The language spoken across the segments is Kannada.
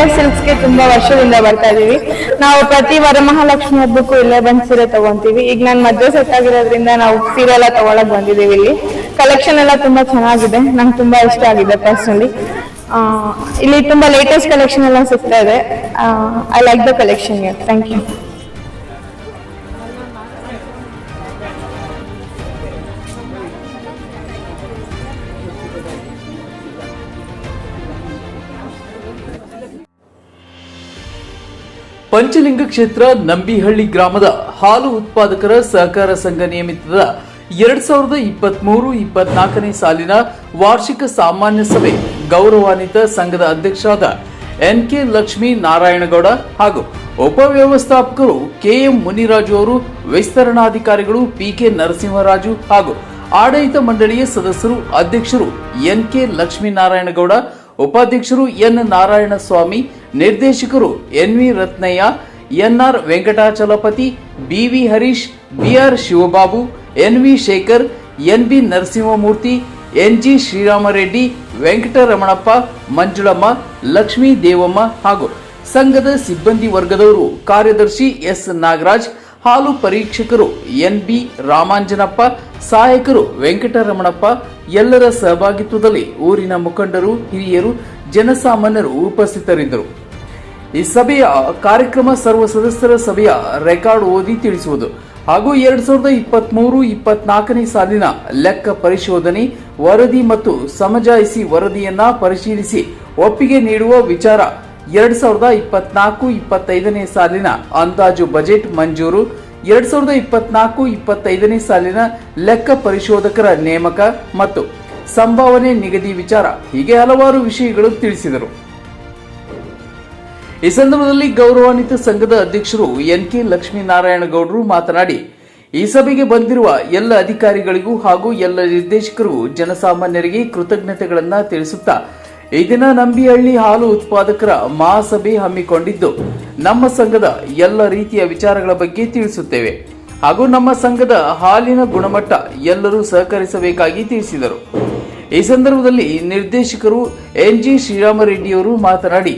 ಎಸ್ ಸಿಲ್ಕ್ಸ್ಗೆ ತುಂಬಾ ವರ್ಷದಿಂದ ಬರ್ತಾ ಇದೀವಿ. ನಾವು ಪ್ರತಿ ವರಮಹಾಲಕ್ಷ್ಮಿ ಹಬ್ಬಕ್ಕೂ ಇಲ್ಲೇ ಬಂದು ಸೀರೆ ತಗೊಂತೀವಿ. ಈಗ ನಾನು ಮದುವೆ ಸೆಟ್ ಆಗಿರೋದ್ರಿಂದ ನಾವು ಸೀರೆ ಎಲ್ಲ ತಗೊಳಕ್ ಬಂದಿದ್ದೀವಿ. ಇಲ್ಲಿ ಕಲೆಕ್ಷನ್ ಎಲ್ಲ ತುಂಬಾ ಚೆನ್ನಾಗಿದೆ, ನಂಗೆ ತುಂಬಾ ಇಷ್ಟ ಆಗಿದೆ ಪರ್ಸನಲಿ. ಇಲ್ಲಿ ತುಂಬಾ ಲೇಟೆಸ್ಟ್ ಕಲೆಕ್ಷನ್ ಎಲ್ಲ ಸಿಗ್ತಾ ಇದೆ. I like the collection. Thank you. Panchalinga ಕ್ಷೇತ್ರ ನಂಬಿಹಳ್ಳಿ ಗ್ರಾಮದ ಹಾಲು ಉತ್ಪಾದಕರ ಸಹಕಾರ ಸಂಘ ನಿಯಮಿತದ 2023-24ನೇ ಸಾಲಿನ ವಾರ್ಷಿಕ ಸಾಮಾನ್ಯ ಸಭೆ ಗೌರವಾನ್ವಿತ ಸಂಘದ ಅಧ್ಯಕ್ಷರಾದ ಎನ್.ಕೆ. ಲಕ್ಷ್ಮೀ ನಾರಾಯಣಗೌಡ ಹಾಗೂ ಉಪವ್ಯವಸ್ಥಾಪಕರು ಕೆ.ಎಂ. ಮುನಿರಾಜು ಅವರು, ವಿಸ್ತರಣಾಧಿಕಾರಿಗಳು ಪಿ.ಕೆ. ನರಸಿಂಹರಾಜು ಹಾಗೂ ಆಡಳಿತ ಮಂಡಳಿಯ ಸದಸ್ಯರು, ಅಧ್ಯಕ್ಷರು ಎನ್.ಕೆ. ಲಕ್ಷ್ಮೀನಾರಾಯಣಗೌಡ, ಉಪಾಧ್ಯಕ್ಷರು ಎನ್. ನಾರಾಯಣಸ್ವಾಮಿ, ನಿರ್ದೇಶಕರು N V. Ratnaiah, N R. Venkatachalapathi, B V. Harish, B R. Shivababu, N V. Shekar, N B. Narasimhamurthy, N G. Sriramareddy, Venkataramanappa, Manjulamma, Lakshmi Devamma ಹಾಗೂ ಸಂಘದ ಸಿಬ್ಬಂದಿ ವರ್ಗದವರು, ಕಾರ್ಯದರ್ಶಿ ಎಸ್. ನಾಗರಾಜ್, ಹಾಲು ಪರೀಕ್ಷಕರು ಎನ್.ಬಿ. ರಾಮಾಂಜನಪ್ಪ, ಸಹಾಯಕರು ವೆಂಕಟರಮಣಪ್ಪ ಎಲ್ಲರ ಸಹಭಾಗಿತ್ವದಲ್ಲಿ ಊರಿನ ಮುಖಂಡರು, ಹಿರಿಯರು, ಜನಸಾಮಾನ್ಯರು ಉಪಸ್ಥಿತರಿದ್ದರು. ಈ ಸಭೆಯ ಕಾರ್ಯಕ್ರಮ ಸರ್ವ ಸದಸ್ಯರ ಸಭೆಯ ರೆಕಾರ್ಡ್ ಓದಿ ತಿಳಿಸುವುದು ಹಾಗೂ 2023-24ನೇ ಸಾಲಿನ ಲೆಕ್ಕ ಪರಿಶೋಧನೆ ವರದಿ ಮತ್ತು ಸಮಜಾಯಿಸಿ ವರದಿಯನ್ನ ಪರಿಶೀಲಿಸಿ ಒಪ್ಪಿಗೆ ನೀಡುವ ವಿಚಾರ, 2024-25ನೇ ಸಾಲಿನ ಅಂದಾಜು ಬಜೆಟ್ ಮಂಜೂರು, 2024-25ನೇ ಸಾಲಿನ ಲೆಕ್ಕ ಪರಿಶೋಧಕರ ನೇಮಕ ಮತ್ತು ಸಂಭಾವನೆ ನಿಗದಿ ವಿಚಾರ, ಹೀಗೆ ಹಲವಾರು ವಿಷಯಗಳು ತಿಳಿಸಿದರು. ಈ ಸಂದರ್ಭದಲ್ಲಿ ಗೌರವಾನ್ವಿತ ಸಂಘದ ಅಧ್ಯಕ್ಷರು ಎನ್.ಕೆ. ಲಕ್ಷ್ಮೀನಾರಾಯಣಗೌಡರು ಮಾತನಾಡಿ, ಈ ಸಭೆಗೆ ಬಂದಿರುವ ಎಲ್ಲ ಅಧಿಕಾರಿಗಳಿಗೂ ಹಾಗೂ ಎಲ್ಲ ನಿರ್ದೇಶಕರಿಗೂ, ಜನಸಾಮಾನ್ಯರಿಗೆ ಕೃತಜ್ಞತೆಗಳನ್ನು ತಿಳಿಸುತ್ತಾ, ಈ ದಿನ ನಂಬಿಹಳ್ಳಿ ಹಾಲು ಉತ್ಪಾದಕರ ಮಹಾಸಭೆ ಹಮ್ಮಿಕೊಂಡಿದ್ದು, ನಮ್ಮ ಸಂಘದ ಎಲ್ಲ ರೀತಿಯ ವಿಚಾರಗಳ ಬಗ್ಗೆ ತಿಳಿಸುತ್ತೇವೆ ಹಾಗೂ ನಮ್ಮ ಸಂಘದ ಹಾಲಿನ ಗುಣಮಟ್ಟ ಎಲ್ಲರೂ ಸಹಕರಿಸಬೇಕಾಗಿ ತಿಳಿಸಿದರು. ಈ ಸಂದರ್ಭದಲ್ಲಿ ನಿರ್ದೇಶಕರು ಎನ್.ಜಿ. ಶ್ರೀರಾಮರೆಡ್ಡಿಯವರು ಮಾತನಾಡಿ,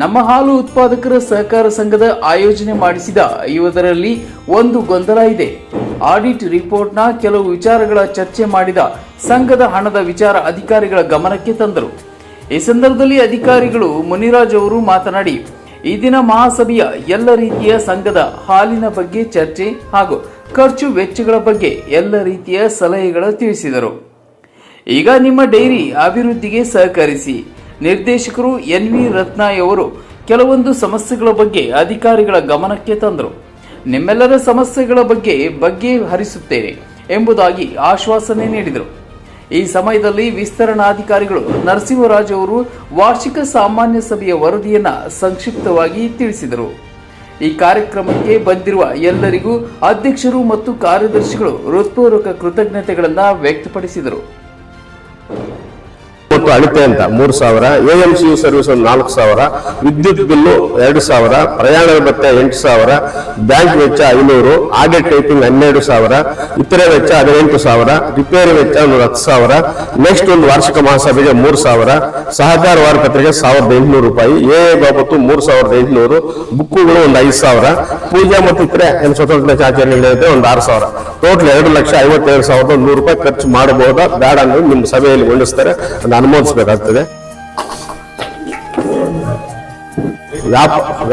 ನಮ್ಮ ಹಾಲು ಉತ್ಪಾದಕರ ಸಹಕಾರ ಸಂಘದ ಆಯೋಜನೆ ಮಾಡಿಸಿದ ಇವರಲ್ಲಿ ಒಂದು ಗೊಂದಲ ಇದೆ. ಆಡಿಟ್ ರಿಪೋರ್ಟ್ನ ಕೆಲವು ವಿಚಾರಗಳ ಚರ್ಚೆ ಮಾಡಿದ ಸಂಘದ ಹಣದ ವಿಚಾರ ಅಧಿಕಾರಿಗಳ ಗಮನಕ್ಕೆ ತಂದರು. ಈ ಸಂದರ್ಭದಲ್ಲಿ ಅಧಿಕಾರಿಗಳು ಮುನಿರಾಜ್ ಅವರು ಮಾತನಾಡಿ, ಈ ದಿನ ಮಹಾಸಭೆಯ ಎಲ್ಲ ರೀತಿಯ ಸಂಘದ ಹಾಲಿನ ಬಗ್ಗೆ ಚರ್ಚೆ ಹಾಗೂ ಖರ್ಚು ವೆಚ್ಚಗಳ ಬಗ್ಗೆ ಎಲ್ಲ ರೀತಿಯ ಸಲಹೆಗಳು ತಿಳಿಸಿದರು. ಈಗ ನಿಮ್ಮ ಡೈರಿ ಅಭಿವೃದ್ಧಿಗೆ ಸಹಕರಿಸಿ. ನಿರ್ದೇಶಕರು ಎನ್.ವಿ. ರತ್ನಾಯ್ ಅವರು ಕೆಲವೊಂದು ಸಮಸ್ಯೆಗಳ ಬಗ್ಗೆ ಅಧಿಕಾರಿಗಳ ಗಮನಕ್ಕೆ ತಂದರು. ನಿಮ್ಮೆಲ್ಲರ ಸಮಸ್ಯೆಗಳ ಬಗ್ಗೆ ಹರಿಸುತ್ತೇನೆ ಎಂಬುದಾಗಿ ಆಶ್ವಾಸನೆ ನೀಡಿದರು. ಈ ಸಮಯದಲ್ಲಿ ವಿಸ್ತರಣಾಧಿಕಾರಿಗಳು ನರಸಿಂಹರಾಜ್ ಅವರು ವಾರ್ಷಿಕ ಸಾಮಾನ್ಯ ಸಭೆಯ ವರದಿಯನ್ನ ಸಂಕ್ಷಿಪ್ತವಾಗಿ ತಿಳಿಸಿದರು. ಈ ಕಾರ್ಯಕ್ರಮಕ್ಕೆ ಬಂದಿರುವ ಎಲ್ಲರಿಗೂ ಅಧ್ಯಕ್ಷರು ಮತ್ತು ಕಾರ್ಯದರ್ಶಿಗಳು ಹೃತ್ಪೂರ್ವಕ ಕೃತಜ್ಞತೆಗಳನ್ನು ವ್ಯಕ್ತಪಡಿಸಿದರು. ಅಳತೆ ಅಂತ 3,000, AMCU ಸರ್ವಿಸ್ 4,000, ವಿದ್ಯುತ್ ಬಿಲ್ಲು 2,000, ಪ್ರಯಾಣದ ಭತ್ಯೆ 8,000, ಬ್ಯಾಂಕ್ ವೆಚ್ಚ 500, ಆಡಿಟ್ ಟೈಪಿಂಗ್ 12,000, ಇತರೆ ವೆಚ್ಚ 18,000, ರಿಪೇರಿ ವೆಚ್ಚ 10,000. ನೆಕ್ಸ್ಟ್ ಒಂದು ವಾರ್ಷಿಕ ಮಹಾಸಭೆಗೆ 3,000, ಸಹಕಾರ ವಾರಪತ್ರಿಕೆ 1,800 ರೂಪಾಯಿ, ಬಾಬತ್ತು 3,800, ಬುಕ್ಕುಗಳು ಒಂದು 5,000, ಪೂಜಾ ಮತ್ತು ಇತರೆ ಸ್ವತಂತ್ರ ಆಚರಣೆಗಳಿದೆ ಒಂದು 6,000. ಟೋಟಲ್ 2,57,100 ರೂಪಾಯಿ ಖರ್ಚು ಮಾಡಬಹುದಾ ಬೇಡ ಅನ್ನೋದು ನಿಮ್ಮ ಸಭೆಯಲ್ಲಿ ಮಂಡಿಸ್ತಾರೆ, ಅನುಮೋದಿಸಬೇಕಾಗ್ತದೆ.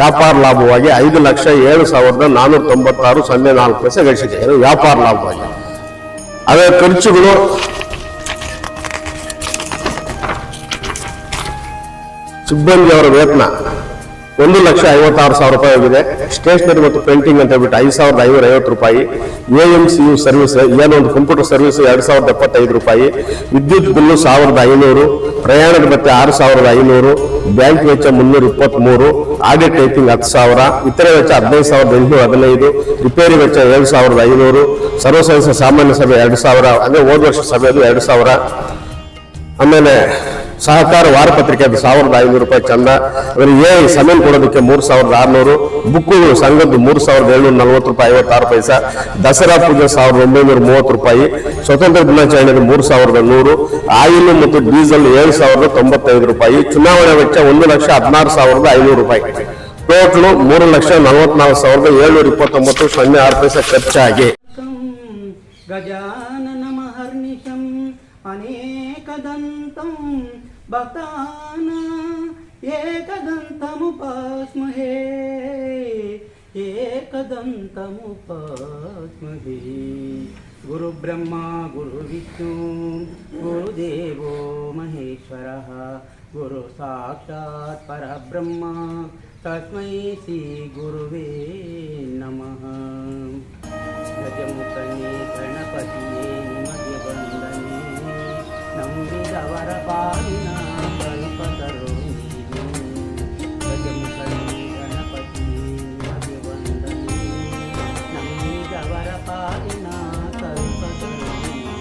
ವ್ಯಾಪಾರ ಲಾಭವಾಗಿ 5,07,496.04 ಗಳಿಸಿದೆ. ವ್ಯಾಪಾರ ಲಾಭವಾಗಿ. ಅದರ ಖರ್ಚುಗಳು ಸಿಬ್ಬಂದಿಯವರ ವೇತನ 1,56,000 ರೂಪಾಯಿ ಆಗಿದೆ. ಸ್ಟೇಷನರಿ ಮತ್ತು ಪ್ರಿಂಟಿಂಗ್ ಅಂತ ಹೇಳ್ಬಿಟ್ಟು 5,550 ರೂಪಾಯಿ. AMCU ಸರ್ವಿಸ್ ಏನೊಂದು ಕಂಪ್ಯೂಟರ್ ಸರ್ವಿಸ್ 2,075 ರೂಪಾಯಿ. ವಿದ್ಯುತ್ ಬಿಲ್ಲು 1,500, ಪ್ರಯಾಣದ ಭತ್ಯೆ 6,500, ಬ್ಯಾಂಕ್ ವೆಚ್ಚ 323, ಆಡಿಟ್ ಟೈಪಿಂಗ್ 10,000, ಇತರೆ ವೆಚ್ಚ 15,815, ರಿಪೇರಿ ವೆಚ್ಚ 7,500, ಸರ್ವಸದಸ್ಯ ಸಾಮಾನ್ಯ ಸಭೆ 2,000, ಅಂದ್ರೆ ಹೋದ ವರ್ಷ ಸಭೆದು 2,000. ಆಮೇಲೆ ಸಹಕಾರ ವಾರಪತ್ರಿಕೆ ಅದು 1500 ರೂಪಾಯಿ ಚಂದ. ಅವರಿಗೆ ಸಮೀನ್ ಕೊಡೋದಕ್ಕೆ 3600, ಬುಕ್ಕುಗಳು ಸಂಘದ್ದು 3740 ರೂಪಾಯಿ 56 ಪೈಸಾ, ದಸರಾ ಪೂಜೆ 1930 ರೂಪಾಯಿ, ಸ್ವತಂತ್ರ ದಿನಾಚರಣೆಗೆ 3100, ಆಯಿಲ್ ಮತ್ತು ಡೀಸೆಲ್ 7095 ರೂಪಾಯಿ, ಚುನಾವಣಾ ವೆಚ್ಚ 1,16,500 ರೂಪಾಯಿ, ಟೋಟಲ್ 3,44,729 06 ಪೈಸೆ ಖರ್ಚಾಗಿ ಗಜಾನನ ಮಹರ್ನಿಶಂ ಅನೇಕದಂತಂ ಭಕ್ತಾನ ಏಕದಂತಮುಪಾಸ್ಮಹೇ ಏಕದಂತಮುಪಾಸ್ಮಹೇ. ಗುರು ಬ್ರಹ್ಮ ಗುರು ವಿಷ್ಣು ಗುರುದೇವೋ ಮಹೇಶ್ವರಃ ಗುರು ಸಾಕ್ಷಾತ್ ಪರಬ್ರಹ್ಮ ತಸ್ಮೈ ಶ್ರೀ ಗುರುವೇ ನಮಃ. ಗಜಮುಖನೇ ಗಣಪತಿಯೇ ನಿಮಗೆ ವಂದನೆ, ನಂಬಿದವರ ಪಾಲಿನ ಕಲ್ಪತರು ನೀನು. ಗಜಮುಖನೇ ಗಣಪತಿಯೇ ನಿಮಗೆ ವಂದನೆ, ನಂಬಿದವರ ಪಾಲಿನ ಕಲ್ಪತರು ನೀನು.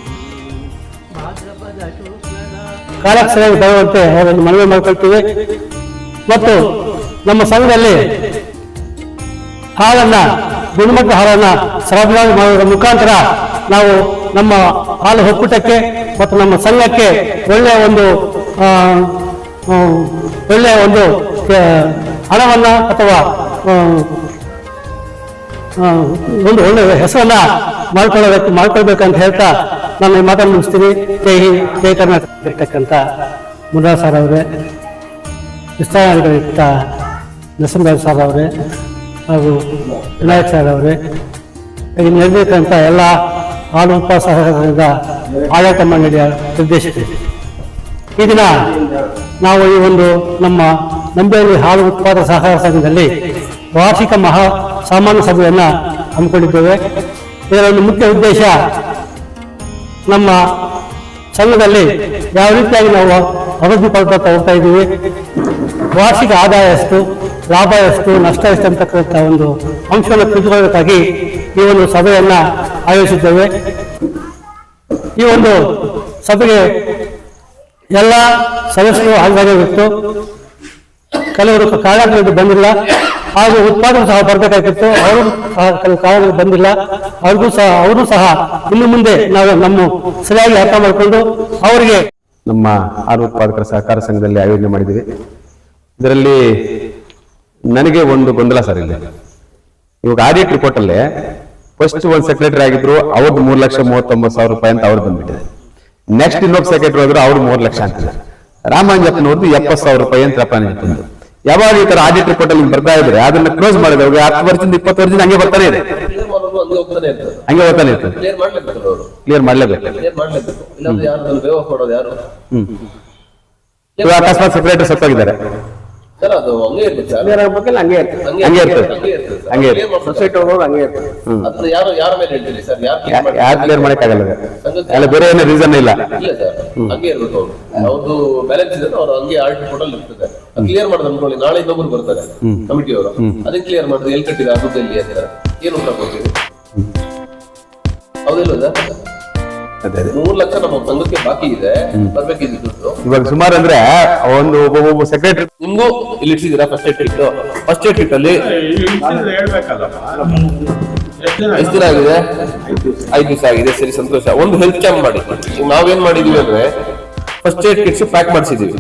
ಭಾದ್ರಪದ ಶುಕ್ಲದ ಕಾಲಕ್ಷರವಾಗಿ ಬರುವಂತೆ ಅವರನ್ನು ಮನವಿ ಮಾಡಿಕೊಳ್ತೀವಿ. ಮತ್ತು ನಮ್ಮ ಸಂಘದಲ್ಲಿ ಹಾಲನ್ನು ಗುಣಮಟ್ಟ ಹಾಲನ್ನು ಸರಬರಾಜು ಮಾಡುವುದರ ಮುಖಾಂತರ ನಾವು ನಮ್ಮ ಹಾಲು ಒಕ್ಕೂಟಕ್ಕೆ ಮತ್ತು ನಮ್ಮ ಸಂಘಕ್ಕೆ ಒಳ್ಳೆಯ ಒಂದು ಹಣವನ್ನು ಅಥವಾ ಒಂದು ಒಳ್ಳೆಯ ಹೆಸರನ್ನ ಮಾಡ್ಕೊಳ್ಬೇಕಂತ ಹೇಳ್ತಾ ನಾನು ಈ ಮಾತನ್ನು ಮುಗಿಸ್ತೀನಿ. ಜೈ ಹಿಂದ್, ಜೈ ಕರ್ನಾಟಕ. ಇರ್ತಕ್ಕಂಥ ಮುರಾ ಸರ್ ಅವರೇ, ವಿಸ್ತರಣೆಗಳಿರ್ತ ನರಸಿಂಹರಾಜ್ ಸರ್ ಅವರೇ ಹಾಗೂ ವಿನಾಯಕ್ ಸರ್ ಅವರೇ, ಇಲ್ಲಿ ನಡೆದಿರ್ತಕ್ಕಂಥ ಎಲ್ಲ ಹಾಲು ಉತ್ಪಾದಕ ಸಹಕಾರದ ಆಡಳಿತ ಮಂಡಳಿಯ ನಿರ್ದೇಶಕರು, ಈ ದಿನ ನಾವು ಈ ಒಂದು ನಮ್ಮ ನಂಬಿಹಳ್ಳಿ ಹಾಲು ಉತ್ಪಾದಕ ಸಹಕಾರ ಸಂಘದಲ್ಲಿ ವಾರ್ಷಿಕ ಸಾಮಾನ್ಯ ಸಭೆಯನ್ನು ಹಮ್ಮಿಕೊಂಡಿದ್ದೇವೆ. ಇದರ ಒಂದು ಮುಖ್ಯ ಉದ್ದೇಶ ನಮ್ಮ ಸಂಘದಲ್ಲಿ ಯಾವ ರೀತಿಯಾಗಿ ನಾವು ಅಭಿವೃದ್ಧಿ ಪಡ್ಕೊಳ್ತಾ ಹೋಗ್ತಾ ಇದ್ದೀವಿ, ವಾರ್ಷಿಕ ಆದಾಯ ಎಷ್ಟು, ಲಾಭ ಎಷ್ಟು, ನಷ್ಟ ಎಷ್ಟು ಅಂತಕ್ಕಂಥ ಒಂದು ಅಂಶವನ್ನು ತಿಳಿದುಕೊಳ್ಳಬೇಕಾಗಿ ಈ ಒಂದು ಸಭೆಯನ್ನು ಆಯೋಜಿಸಿದ್ದೇವೆ. ಈ ಒಂದು ಸಭೆಗೆ ಎಲ್ಲ ಸದಸ್ಯರು ಹಾಜರಾಗಬೇಕಿತ್ತು. ಕೆಲವರು ಕಾರಣಗಳಿಗೆ ಬಂದಿಲ್ಲ, ಹಾಗೂ ಉತ್ಪಾದನೆ ಸಹ ಬರಬೇಕಾಗಿತ್ತು, ಅವರು ಸಹ ಕೆಲವು ಕಾರಣಗಳು ಬಂದಿಲ್ಲ. ಅವರು ಸಹ ಇನ್ನು ಮುಂದೆ ನಾವು ನಮ್ಮ ಸರಿಯಾಗಿ ಅರ್ಥ ಮಾಡಿಕೊಂಡು ಅವರಿಗೆ ನಮ್ಮ ಹಾಲು ಉತ್ಪಾದಕರ ಸಹಕಾರ ಸಂಘದಲ್ಲಿ ಆಯೋಜನೆ ಮಾಡಿದ್ದೀವಿ. ಇದರಲ್ಲಿ ನನಗೆ ಒಂದು ಗೊಂದಲ ಸರ್. ಇಲ್ಲಿ ಇವಾಗ ಆಡಿಟ್ ರಿಪೋರ್ಟ್ ಅಲ್ಲೇ ಫಸ್ಟ್ ಒಂದು ಸೆಕ್ರೆಟರಿ ಆಗಿದ್ರು, ಅವ್ರದ್ದು 3,39,000 ರೂಪಾಯಿ ಅಂತ ಅವ್ರು ಬಂದ್ಬಿಟ್ಟಿದೆ. ನೆಕ್ಸ್ಟ್ ಇನ್ನೊಬ್ಬ ಸೆಕ್ರೆಟರಿ ಹೋದ್ರು, ಅವ್ರು 3 ಲಕ್ಷ ಅಂತಿದೆ. ರಾಮಾಂಜಪ್ಪನವ್ರದ್ದು 70,000 ರೂಪಾಯಿ ಅಂತ ಬಂದು ಯಾವಾಗ ಈ ತರ ಆಡಿಟ್ ರಿಪೋರ್ಟ್ ಅಲ್ಲಿ ಬರ್ತಾ ಇದ್ರೆ ಅದನ್ನ ಕ್ಲೋಸ್ ಮಾಡಿದ್ರೆ 10 ವರ್ಷದಿಂದ 20 ವರ್ಷದಿಂದ ಹಂಗೆ ಬರ್ತಾನೆ ಇದೆ, ಹಂಗೆ ಹೋಗ್ತಾನೆ ಇರ್ತದೆ. ಕ್ಲಿಯರ್ ಮಾಡ್ಲೇಬೇಕು. ಅಕಸ್ಮಾತ್ ಸೆಕ್ರೆಟರಿ ಸತ್ತೋಗಿದ್ದಾರೆ, ಯಾರು ಕ್ಲಿಯರ್ ಮಾಡಕ್ಕಾಗಲ್ಲ, ಎಲ್ಲ ಬೇರೆ ಏನೋ ರೀಸನ್ ಇಲ್ಲ. ಕ್ಲಿಯರ್ ಮಾಡೋದು ಅನ್ಕೊಳ್ಳಿ, ನಾಳೆ ಇನ್ನೊಬ್ರು ಬರ್ತಾರೆ ಕಮಿಟಿಯವರು, ಅದನ್ನ ಕ್ಲಿಯರ್ ಮಾಡಿದ್ರೆ ಎಲ್ಲಿ ಕಟ್ಟಿದ ಆಗುದಲ್ಲಿ ಅಂತಾರೆ, ಏನು ಉತ್ತರ ಕೊಡ್ತೀವಿ? ಹೌದಿಲ್ಲ? 3 ಲಕ್ಷ ನಮ್ಮ ಸಂಘಕ್ಕೆ ಬಾಕಿ ಇದೆ, ಬರ್ಬೇಕಿದ್ದು ಇವಾಗ ಸುಮಾರು ಅಂದ್ರೆ ಒಂದು ಒಬ್ಬ ಸೆಕ್ರೆಟರಿ ನಿಮ್ಗೂ ಇಲ್ಲಿ ಇಡ್ಸಿದ್ದೀರಾ first aid kit. First aid kit ಅಲ್ಲಿ ಎಷ್ಟು ದಿನ ಆಗಿದೆ? 5 ದಿವಸ ಆಗಿದೆ. ಸರಿ, ಸಂತೋಷ. ಒಂದು ಹೆಲ್ತ್ ಕ್ಯಾಂಪ್ ಮಾಡಿ. ನಾವೇನ್ ಮಾಡಿದೀವಿ ಅಂದ್ರೆ ಫಸ್ಟ್ ಏಡ್ ಕಿಟ್ಸ್ ಪ್ಯಾಕ್ ಮಾಡಿಸಿದೀವಿ.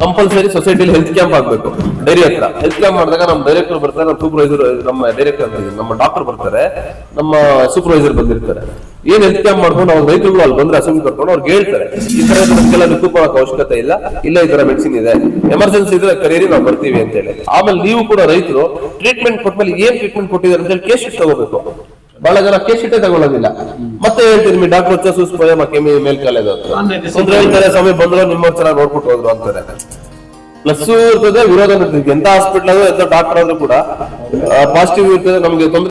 ಕಂಪಲ್ಸರಿ ಸೊಸೈಟಿಲಿ ಹೆಲ್ತ್ ಕ್ಯಾಂಪ್ ಆಗ್ಬೇಕು. ಡೈರಿ ಹತ್ರ ಹೆಲ್ತ್ ಕ್ಯಾಂಪ್ ಮಾಡಿದಾಗ ನಮ್ಮ ಡೈರೆಕ್ಟರ್ ಬರ್ತಾರೆ, ನಮ್ಮ ಸೂಪರ್ವೈಸರ್, ನಮ್ಮ ಡೈರೆಕ್ಟರ್ ನಮ್ಮ ಡಾಕ್ಟರ್ ಬರ್ತಾರೆ, ನಮ್ಮ ಸೂಪರ್ವೈಸರ್ ಬಂದಿರ್ತಾರೆ. ಏನ್ ಹೆಲ್ತ್ ಕ್ಯಾಂಪ್ ಮಾಡ್ಕೊಂಡು ಅವ್ರ ರೈತರುಗಳು ಅಲ್ಲಿ ಬಂದ್ರೆ ಹಸು ಕರ್ಕೊಂಡು ಅವ್ರಿಗೆ ಹೇಳ್ತಾರೆ, ಈ ತರ ನಮ್ಗೆಲ್ಲ ನಿಂತುಕೊಳ್ಳೋಕೆ ಅವಶ್ಯಕತೆ ಇಲ್ಲ, ಇಲ್ಲ ಈ ತರ ಮೆಡಿಸಿನ್ ಇದೆ, ಎಮರ್ಜೆನ್ಸಿ ಇದ್ರೆ ಕರೀರಿ, ನಾವು ಬರ್ತೀವಿ ಅಂತ ಹೇಳಿ. ಆಮೇಲೆ ನೀವು ಕೂಡ ರೈತರು ಟ್ರೀಟ್ಮೆಂಟ್ ಕೊಟ್ಮೇಲೆ ಏನ್ ಟ್ರೀಟ್ಮೆಂಟ್ ಕೊಟ್ಟಿದ್ದಾರೆ ಅಂತ ಹೇಳಿ ಕೇಸ್ ಶೀಟ್ ತಗೋಬೇಕು. ಬಹಳ ಜನ ಕೇಸ್ ಶೀಟೇ ತಗೊಳ್ಳೋದಿಲ್ಲ. ಮತ್ತೆ ಹೇಳ್ತೀನಿ ಡಾಕ್ಟರ್ ಮೇಲ್ಕಾಲೇದು ಅಂದ್ರೆ ಹೇಳ್ತಾರೆ, ಸಮಯ ಬಂದ್ರು ನಿಮ್ಮವ್ರು ಚೆನ್ನಾಗಿ ನೋಡ್ಬಿಟ್ಟು ಹೋದ್ರು ಅಂತಾರೆ. ಪ್ಲಸ್ ಇರ್ತದೆ, ವಿರೋಧ ಇರ್ತದೆ. ಎಂತ ಹಾಸ್ಪಿಟಲ್ ಆದ್ರೂ ಎಂತ ಡಾಕ್ಟರ್ ಆದ್ರೂ ಕೂಡ ಪಾಸಿಟಿವ್ ಇರ್ತದೆ. ನಮ್ಗೆ ತೊಂದರೆ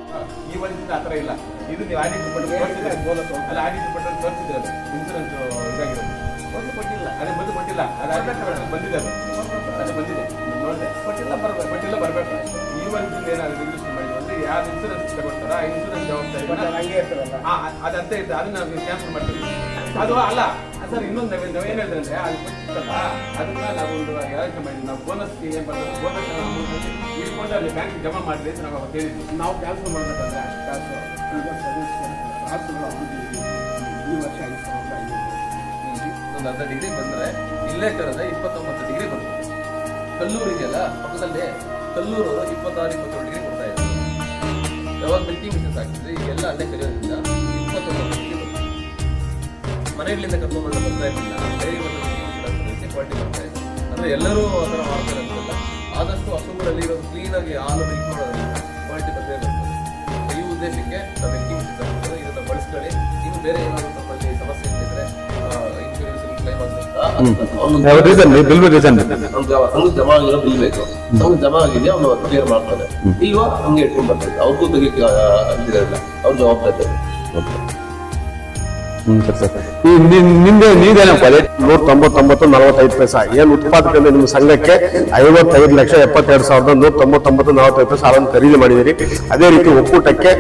ಅದಂತ ಅದನ್ನ ಕ್ಯಾನ್ಸಲ್ ಮಾಡ್ತೀವಿ. ಅದು ಅಲ್ಲ ಸರ್ ಇನ್ನೊಂದು ನಾವೇನು ಹೇಳಿದ್ರೆ ಅಂದ್ರೆ ಅದು ಗೊತ್ತಿತ್ತಲ್ಲ, ಅದನ್ನ ನಾವು ಒಂದು ಯೋಚನೆ ಮಾಡಿದ್ವಿ. ನಾವು ಬೋನಸ್ ಏನ್ ಬರ್ತದೆ ಬೋನಸ್ ಇಟ್ಕೊಂಡು ಅಲ್ಲಿ ಬ್ಯಾಂಕ್ ಜಮಾ ಮಾಡಿದ್ರೆ ಅಂತ ನಾವು ಅವತ್ತು ಹೇಳಿದ್ವಿ. ನಾವು ಕ್ಯಾನ್ಸಲ್ ಮಾಡ್ಬೇಕಂದ್ರೆ ಅಷ್ಟು ಕಾಸು ಈ ವರ್ಷ 5,500 ಒಂದು 10 ಡಿಗ್ರಿ ಬಂದ್ರೆ ಇಲ್ಲೇ ಕರೆದ್ರೆ 29 ಡಿಗ್ರಿ ಬರ್ತದೆ. ಕಲ್ಲೂರು ಇದೆಯಲ್ಲ ಪಕ್ಕದಲ್ಲಿ, ಕಲ್ಲೂರು 26-27 ಡಿಗ್ರಿ ಕೊಡ್ತಾ ಇದೆ. ಯಾವಾಗ ಮಿಲ್ಕಿಂಗ್ ಮಿಷನ್ಸ್ ಹಾಕಿದ್ರೆ ಈಗೆಲ್ಲ ಅಲ್ಲೇ ಕರೆಯೋದ್ರಿಂದ 29 ಡಿಗ್ರಿ ಬರ್ತದೆ. ಮನೆಗಳಿಂದ ಕರ್ಕೊಂಡ್ಬಂದು ಬರ್ತಾ ಇರಲಿಲ್ಲ, ಡೈರಿ ಬಂದು ಕ್ವಾಲಿಟಿ ಬರ್ತಾ ಇದೆ. ಅಂದ್ರೆ ಎಲ್ಲರೂ ಆ ಥರ ಮಾಡ್ತಾರೆ ಅಂತಲ್ಲ, ಆದಷ್ಟು ಹಸುಗಳಲ್ಲಿ ಇರೋದು ಕ್ಲೀನ್ ಆಗಿ ಹಾಲು ಮಿಲ್ಕ್ ಮಾಡೋದ್ರಿಂದ ಕ್ವಾಲಿಟಿ ಬಂದೇ ಬರ್ತದೆ. ಈ ಉದ್ದೇಶಕ್ಕೆ ನಾವು ಮಿಲ್ಕಿಂಗ್ ಮಿಷನ್ಸ್ ಹಾಕಿದ್ರೆ ಇದನ್ನ ಬಳಸ್ಕೊಳ್ಳಿ. ಇನ್ನು ಬೇರೆ ಏನಾದರೂ ನಮ್ಮಲ್ಲಿ ಸಮಸ್ಯೆ ಇದ್ದಿದ್ರೆ ಇನ್ಶೂರೆನ್ಸ್ ಕ್ಲೈಮ್ ಸಂಘ ಜಮಾ ಆಗಿರೋ ಬಿಲ್ ಬೇಕು. ಸಂಘ ಜಮಾ ಆಗಿದೆ ಅವ್ನು ಕ್ಲಿಯರ್ ಮಾಡ್ತಾರೆ. ಈಗ ಹಂಗೆ ಇಟ್ಕೊಂಡ್ ಬರ್ತಾರೆ, ಅವ್ರಿಗೂ ತೆಗಿಕ್ಕೆ ಇದಿರಲ್ಲ, ಅವ್ರ ಜವಾಬ್ದಾರಿ. ಈ ನಿಂದೆ ನೀವೇನಪ್ಪ 199.45 ಪೈಸಾ ಏನು ಉತ್ಪಾದಕರಿಂದ ನಿಮ್ಮ ಸಂಘಕ್ಕೆ 55,72,199.45 ಸಾಲನ್ನು ಖರೀದಿ ಮಾಡಿದಿರಿ. ಅದೇ ರೀತಿ ಒಕ್ಕೂಟಕ್ಕೆ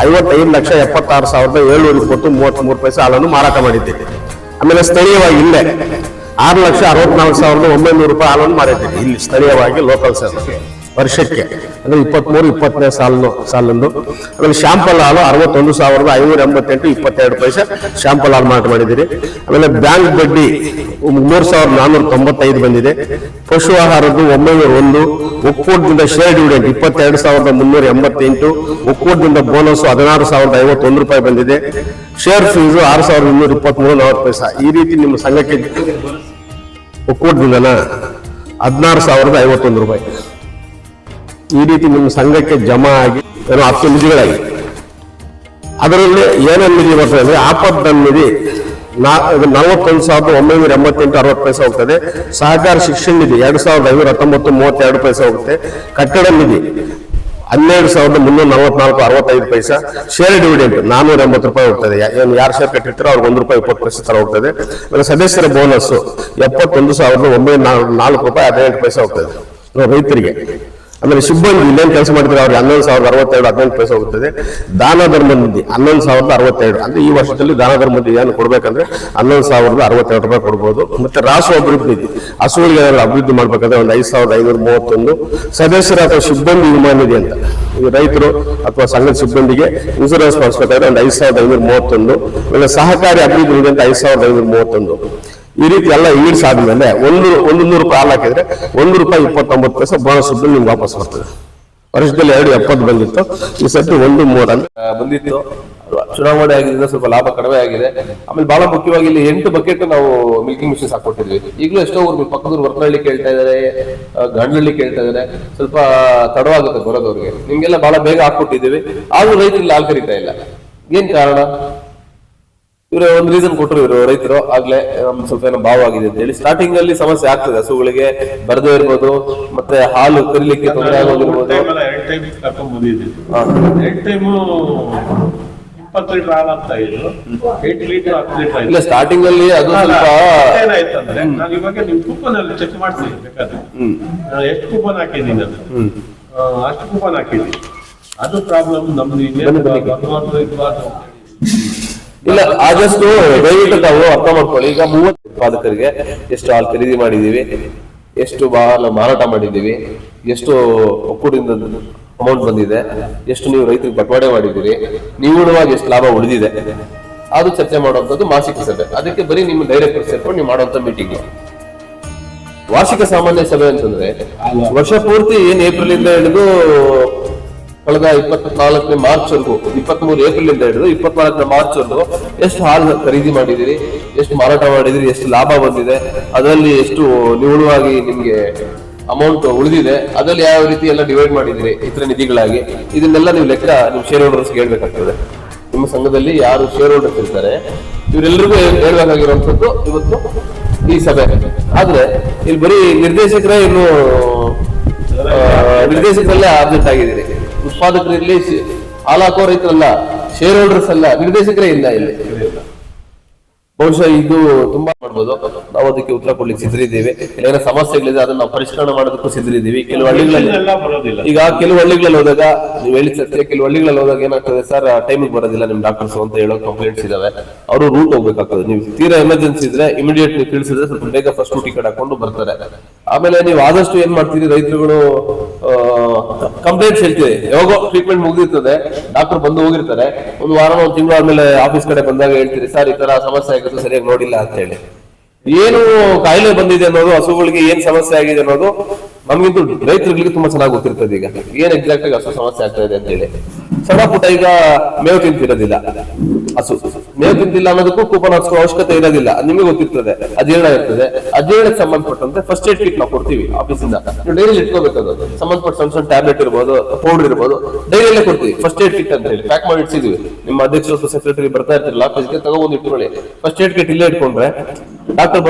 55,76,720.33 ಪೈಸೆ ಹಾಲನ್ನು ಮಾರಾಟ ಮಾಡಿದ್ದೀರಿ. ಆಮೇಲೆ ಸ್ಥಳೀಯವಾಗಿ ಇಲ್ಲೇ 6,64,900 ರೂಪಾಯಿ ಹಾಲನ್ನು ಮಾರಿದ್ದೀರಿ. ಇಲ್ಲಿ ಸ್ಥಳೀಯವಾಗಿ ಲೋಕಲ್ ಸೇಲ್ ವರ್ಷಕ್ಕೆ ಅಂದ್ರೆ 23-24 ಸಾಲನ್ನು. ಆಮೇಲೆ ಶಾಂಪಲ್ ಹಾಲು 61,588 22 ಪೈಸೆ ಶಾಂಪಲ್ ಹಾಲು ಮಾರಾಟ ಮಾಡಿದ್ದೀರಿ. ಆಮೇಲೆ ಬ್ಯಾಂಕ್ ಬಡ್ಡಿ 3,495 ಬಂದಿದೆ. ಪಶು ಆಹಾರದ್ದು 901, ಒಕ್ಕೂಟದಿಂದ ಶೇರ್ ಡಿವಿಡೆಂಟ್ 22,388, ಒಕ್ಕೂಟದಿಂದ ಬೋನಸ್ 16,051 ರೂಪಾಯಿ ಬಂದಿದೆ. ಶೇರ್ ಫೀಸು 6,223.40 ಪೈಸಾ. ಈ ರೀತಿ ನಿಮ್ಮ ಸಂಘಕ್ಕೆ ಒಕ್ಕೂಟದಿಂದ 16,051 ರೂಪಾಯಿ ಈ ರೀತಿ ನಿಮ್ಮ ಸಂಘಕ್ಕೆ ಜಮಾ ಆಗಿ ಏನೋ 10 ನಿಧಿಗಳಾಗಿ. ಅದರಲ್ಲಿ ಏನೇನು ನಿಧಿ ಬರ್ತದೆ ಅಂದ್ರೆ ಆಪದ ನಿಧಿ 41,988.60 ಪೈಸೆ ಹೋಗ್ತದೆ. ಸಹಕಾರ ಶಿಕ್ಷಣ ನಿಧಿ 2,519.32 ಪೈಸೆ ಹೋಗುತ್ತೆ. ಕಟ್ಟಡ ನಿಧಿ 12,344.65 ಪೈಸೆ. ಶೇರ್ ಡಿವಿಡೆಂಟ್ 480 ರೂಪಾಯಿ ಹೋಗ್ತದೆ. ಏನು ಯಾರು ಶೇರ್ ಕಟ್ಟಿರ್ತಾರೋ ಅವ್ರಿಗೆ 1 ರೂಪಾಯಿ 20 ಪೈಸೆ ತರ ಹೋಗ್ತದೆ. ಆಮೇಲೆ ಸದಸ್ಯರ ಬೋನಸ್ 71,904 ರೂಪಾಯಿ 18 ಪೈಸೆ ಹೋಗ್ತದೆ ರೈತರಿಗೆ. ಆಮೇಲೆ ಸಿಬ್ಬಂದಿ ಇಲ್ಲೇನು ಕೆಲಸ ಮಾಡ್ತಾರೆ ಅವ್ರಿಗೆ 11,062 18 ಪೈಸೆ ಹೋಗುತ್ತದೆ. ದಾನ ಧರ್ಮ ನಿಧಿ 11,062 ಅಂದ್ರೆ ಈ ವರ್ಷದಲ್ಲಿ ದಾನ ಧರ್ಮ ನಿಧಿ ಏನು ಕೊಡ್ಬೇಕಂದ್ರೆ 11,062 ರೂಪಾಯಿ ಕೊಡ್ಬೋದು. ಮತ್ತೆ ರಾಸು ಅಭಿವೃದ್ಧಿ ನಿಧಿ ಹಸುಗಳಿಗೆ ಅಭಿವೃದ್ಧಿ ಮಾಡ್ಬೇಕಂದ್ರೆ ಒಂದು 5,531. ಸದಸ್ಯರ ಅಥವಾ ಸಿಬ್ಬಂದಿ ವಿಮಾ ನಿಧಿ ಅಂತ ಈ ರೈತರು ಅಥವಾ ಸಂಘದ ಸಿಬ್ಬಂದಿಗೆ ಇನ್ಸೂರೆನ್ಸ್ ಮಾಡಿಸ್ಬೇಕಾದ್ರೆ ಒಂದು 5,531. ಆಮೇಲೆ ಸಹಕಾರಿ ಅಭಿವೃದ್ಧಿ ನಿಧಿ ಅಂತ 5,531. ಈ ರೀತಿ ಎಲ್ಲ ಈಡ್ಸ್ ಆದ್ಮೇಲೆ 100 ರೂಪಾಯಿ ಹಾಲು ಹಾಕಿದ್ರೆ 1 ರೂಪಾಯಿ 29 ಪೈಸೆ ಬೋನಸ್ ದುಡ್ಡು ನಿಮ್ಗೆ ವಾಪಸ್ ಬರ್ತದೆ. ವರ್ಷದಲ್ಲಿ 270 ಬಂದಿತ್ತು, ಈ ಸತಿ 1.3 ಅಂತ ಬಂದಿತ್ತು. ಚುನಾವಣೆ ಆಗಿದ್ದರಿಂದ ಸ್ವಲ್ಪ ಲಾಭ ಕಡಿಮೆ ಆಗಿದೆ. ಆಮೇಲೆ ಬಹಳ ಮುಖ್ಯವಾಗಿ ಇಲ್ಲಿ 8 ಬಕೆಟ್ ನಾವು ಮಿಲ್ಕಿಂಗ್ ಮಿಷನ್ಸ್ ಹಾಕೊಟ್ಟಿದ್ವಿ. ಈಗಲೂ ಎಷ್ಟೋ ಊರು ಪಕ್ಕದೂರು ವರ್ಕನಹಳ್ಳಿ ಕೇಳ್ತಾ ಇದಾರೆ, ಗಂಡಹಳ್ಳಿ ಕೇಳ್ತಾ ಇದಾರೆ. ಸ್ವಲ್ಪ ತಡವಾಗುತ್ತೆ ಬರೋದವ್ರಿಗೆ. ನಿಮ್ಗೆಲ್ಲ ಬಹಳ ಬೇಗ ಹಾಕೊಟ್ಟಿದ್ದೀವಿ, ಆದ್ರೂ ರೈತರಿಗೆ ಹಾಲು ಕರೀತಾ ಇಲ್ಲ. ಏನ್ ಕಾರಣ? ಇವರು ಒಂದು ರೀಸನ್ ಕೊಟ್ಟರು, ಇವರು ರೈತರು ಆಗ್ಲೇ ಸ್ವಲ್ಪ ಏನೋ ಭಾವ ಆಗಿದೆ ಅಂತ ಹೇಳಿ. ಸ್ಟಾರ್ಟಿಂಗ್ ಅಲ್ಲಿ ಸಮಸ್ಯೆ ಆಗ್ತದೆ, ಹಸುಗಳಿಗೆ ಬರದೇ ಇರ್ಬೋದು, ಮತ್ತೆ ಹಾಲು ಕರಿಲಿಕ್ಕೆ ತೊಂದರೆ ಆಗೋದಿರ್ಬೋದು. 2 ಟೈಮ್ ಕರ್ಕೊಂಡ್ ಬಂದಿದ್ದೀವಿ. 2 ಟೈಮು 20 ಲೀಟರ್ ಹಾಲು ಆಗ್ತಾ ಇದ್ರು, 8 ಲೀಟರ್ 10 ಲೀಟರ್ ಇಲ್ಲ. ಸ್ಟಾರ್ಟಿಂಗ್ ಅಲ್ಲಿ ಅದು ಸ್ವಲ್ಪ ಏನಾಯ್ತಂದ್ರೆ ನಾನು ಇವಾಗ ನಿಮ್ ಕೂಪನ್ ಅಲ್ಲಿ ಚೆಕ್ ಮಾಡ್ತೀನಿ ಬೇಕಾದ್ರೆ ನಾನು ಎಷ್ಟು ಕೂಪನ್ ಹಾಕಿದ್ದೀನಿ ಅದು ಅಷ್ಟು ಕೂಪನ್ ಹಾಕಿದ್ದೀನಿ. ಅದು ಪ್ರಾಬ್ಲಮ್ ನಮ್ದು. ಇಲ್ಲ, ಆದಷ್ಟು ದಯವಿಟ್ಟು ತಾವು ಅರ್ಥ ಮಾಡ್ಕೊಳ್ಳಿ. ಈಗ 30 ಉತ್ಪಾದಕರಿಗೆ ಎಷ್ಟು ಹಾಲು ಖರೀದಿ ಮಾಡಿದೀವಿ, ಎಷ್ಟು ಹಾಲು ಮಾರಾಟ ಮಾಡಿದೀವಿ, ಎಷ್ಟು ಒಕ್ಕೂಟದಿಂದ ಅಮೌಂಟ್ ಬಂದಿದೆ, ಎಷ್ಟು ನೀವು ರೈತರಿಗೆ ಬಟವಾಡೆ ಮಾಡಿದ್ದೀರಿ, ನಿವ್ವಳವಾಗಿ ಎಷ್ಟು ಲಾಭ ಉಳಿದಿದೆ, ಅದು ಚರ್ಚೆ ಮಾಡುವಂಥದ್ದು ಮಾಸಿಕ ಸಭೆ. ಅದಕ್ಕೆ ಬರೀ ನಿಮ್ಮ ಡೈರೆಕ್ಟರ್ ಸೇರ್ಕೊಂಡು ನೀವು ಮಾಡುವಂತ ಮೀಟಿಂಗ್. ವಾರ್ಷಿಕ ಸಾಮಾನ್ಯ ಸಭೆ ಅಂತಂದ್ರೆ ವರ್ಷ ಪೂರ್ತಿ ಏನ್ ಏಪ್ರಿಲ್ ಇಂದ ಹಿಡಿದು ಕಳೆದ 24ನೇ ಮಾರ್ಚ್ ವರೆಗೂ, 23 ಏಪ್ರಿಲ್ ಇಂದ ಹಿಡಿದು 24ನೇ ಮಾರ್ಚ್ ವರೆಗೂ ಎಷ್ಟು ಹಾಲು ಖರೀದಿ ಮಾಡಿದಿರಿ, ಎಷ್ಟು ಮಾರಾಟ ಮಾಡಿದಿರಿ, ಎಷ್ಟು ಲಾಭ ಬಂದಿದೆ, ಅದರಲ್ಲಿ ಎಷ್ಟು ನಿವ್ವಳವಾಗಿ ನಿಮ್ಗೆ ಅಮೌಂಟ್ ಉಳಿದಿದೆ, ಅದರಲ್ಲಿ ಯಾವ ರೀತಿ ಎಲ್ಲ ಡಿವೈಡ್ ಮಾಡಿದಿರಿ ಇತರ ನಿಧಿಗಳಾಗಿ, ಇದನ್ನೆಲ್ಲ ನೀವು ಲೆಕ್ಕ ನಿಮ್ ಶೇರ್ ಹೋಲ್ಡರ್ಸ್ ಹೇಳ್ಬೇಕಾಗ್ತದೆ. ನಿಮ್ಮ ಸಂಘದಲ್ಲಿ ಯಾರು ಶೇರ್ ಹೋಲ್ಡರ್ಸ್ ಇರ್ತಾರೆ ಇವರೆಲ್ಲರಿಗೂ ಹೇಳ್ಬೇಕಾಗಿರುವಂತದ್ದು ಇವತ್ತು ಈ ಸಭೆ. ಆದ್ರೆ ಇಲ್ಲಿ ಬರೀ ನಿರ್ದೇಶಕರೇ ಇನ್ನು ನಿರ್ದೇಶಕರಲ್ಲೇ ಆಬ್ಜೆಕ್ಟ್ ಆಗಿದ್ದೀರಿ. ಉತ್ಪಾದಕರಲ್ಲಿ ಹಾಲು ಹಾಕೋ ರೈತರಲ್ಲ, ಶೇರ್ ಹೋಲ್ಡರ್ಸ್ ಅಲ್ಲ, ನಿರ್ದೇಶಕರೇ ಇಲ್ಲ ಇಲ್ಲಿ. ಬಹುಶಃ ಇದು ತುಂಬಾ ಮಾಡ್ಬೋದು. ನಾವು ಅದಕ್ಕೆ ಉತ್ತರ ಕೊಡ್ಲಿಕ್ಕೆ ಸಿದ್ಧರಿದ್ದೀವಿ. ಏನಾರ ಸಮಸ್ಯೆಗಳಿದೆ ಅದನ್ನ ನಾವು ಪರಿಷ್ಕರಣೆ ಮಾಡೋದಕ್ಕೂ ಸಿದ್ಧರಿದ್ದೀವಿ. ಕೆಲವು ಹಳ್ಳಿಗಳಲ್ಲಿ ಎಲ್ಲ ಬರೋದಿಲ್ಲ. ಈಗ ಕೆಲವು ಹಳ್ಳಿಗಳಲ್ಲಿ ಹೋದಾಗ ನೀವು ಹೇಳಿದ ಸತ್ಯ, ಕೆಲವು ಹಳ್ಳಿಗಳಲ್ಲಿ ಹೋದಾಗ ಏನಾಗ್ತದೆ ಸರ್, ಟೈಮಿಗೆ ಬರೋದಿಲ್ಲ ನಿಮ್ ಡಾಕ್ಟರ್ಸ್ ಅಂತ ಹೇಳೋ ಕಂಪ್ಲೇಂಟ್ಸ್ ಇದಾವೆ. ಅವರು ರೂಟ್ ಹೋಗ್ಬೇಕಾಗ್ತದೆ. ನೀವು ತೀರಾ ಎಮರ್ಜೆನ್ಸಿ ಇದ್ರೆ ಇಮಿಡಿಯೇಟ್ ನೀವು ತಿಳಿಸಿದ್ರೆ ಸ್ವಲ್ಪ ಬೇಗ ಫಸ್ಟ್ ಟಿಕೆಟ್ ಹಾಕೊಂಡು ಬರ್ತಾರೆ. ಆಮೇಲೆ ನೀವು ಆದಷ್ಟು ಏನ್ ಮಾಡ್ತೀರಿ, ರೈತರುಗಳು ಕಂಪ್ಲೇಂಟ್ಸ್ ಹೇಳ್ತೀರಿ, ಯಾವಾಗೋ ಟ್ರೀಟ್ಮೆಂಟ್ ಮುಗಿದಿರ್ತದೆ, ಡಾಕ್ಟರ್ ಬಂದು ಹೋಗಿರ್ತಾರೆ, ಒಂದು ವಾರ ಒಂದು ತಿಂಗಳು ಆದ್ಮೇಲೆ ಆಫೀಸ್ ಕಡೆ ಬಂದಾಗ ಹೇಳ್ತೀರಿ, ಸರ್ ಈ ತರ ಸಮಸ್ಯೆ ಆಗಿತ್ತು, ಸರಿಯಾಗಿ ನೋಡಿಲ್ಲ ಅಂತ ಹೇಳಿ. ಏನು ಕಾಯಿಲೆ ಬಂದಿದೆ ಅನ್ನೋದು, ಹಸುಗಳಿಗೆ ಏನ್ ಸಮಸ್ಯೆ ಆಗಿದೆ ಅನ್ನೋದು ನಮ್ಗಿಂತೂ ರೈತರಿಗೆ ತುಂಬಾ ಚೆನ್ನಾಗಿ ಗೊತ್ತಿರ್ತದೆ. ಈಗ ಏನ್ ಎಕ್ಸಾಕ್ಟ್ ಆಗಿ ಹಸು ಸಮಸ್ಯೆ ಆಗ್ತಾ ಇದೆ ಅಂತ ಹೇಳಿ. ಸಣ್ಣ ಪುಟ್ಟ ಈಗ ಮೇವು ತಿಂತಿರೋದಿಲ್ಲ, ಹಸು ಮೇವು ತಿಂತಿಲ್ಲ ಅನ್ನೋದಕ್ಕೂ ಕೂಪನ್ ಹಾಕ್ಸೋ ಅವಶ್ಯಕತೆ ಇರೋದಿಲ್ಲ, ನಿಮಗೆ ಗೊತ್ತಿರ್ತದೆ. ಅಜೀರ್ಣ ಇರ್ತದೆ, ಅಜೀರ್ಣಕ್ಕೆ ಸಂಬಂಧಪಟ್ಟಂತೆ ಫಸ್ಟ್ ಏಡ್ ಕಿಟ್ ನಾವು ಕೊಡ್ತೀವಿ ಆಫೀಸಿಂದ. ನೀವು ಡೈಲಿ ಇಟ್ಕೋಬೇಕಾದ ಸಂಬಂಧಪಟ್ಟ ಸಣ್ಣ ಸಣ್ಣ ಟ್ಯಾಬ್ಲೆಟ್ ಇರ್ಬೋದು, ಪೌಡರ್ ಇರ್ಬೋದು, ಡೈರಿಯಲ್ಲೇ ಕೊಡ್ತೀವಿ. ಫಸ್ಟ್ ಏಡ್ ಕಿಟ್ ಅಂತ ಹೇಳಿ ಪ್ಯಾಕ್ ಮಾಡಿ ಇಡ್ಸಿದ್ವಿ. ನಿಮ್ಮ ಅಧ್ಯಕ್ಷರು ಸೆಕ್ರೆಟರಿ ಬರ್ತಾ ಇರ್ತಿರಲ್ಲ ಆಫೀಸ್ಗೆ, ತಗೊಂಡು ಇಟ್ಕೊಳ್ಳಿ. ಫಸ್ಟ್ ಏಡ್ ಕಿಟ್ ಇಲ್ಲೇ ಇಟ್ಕೊಂಡ್ರೆ ಡಾಕ್ಟರ್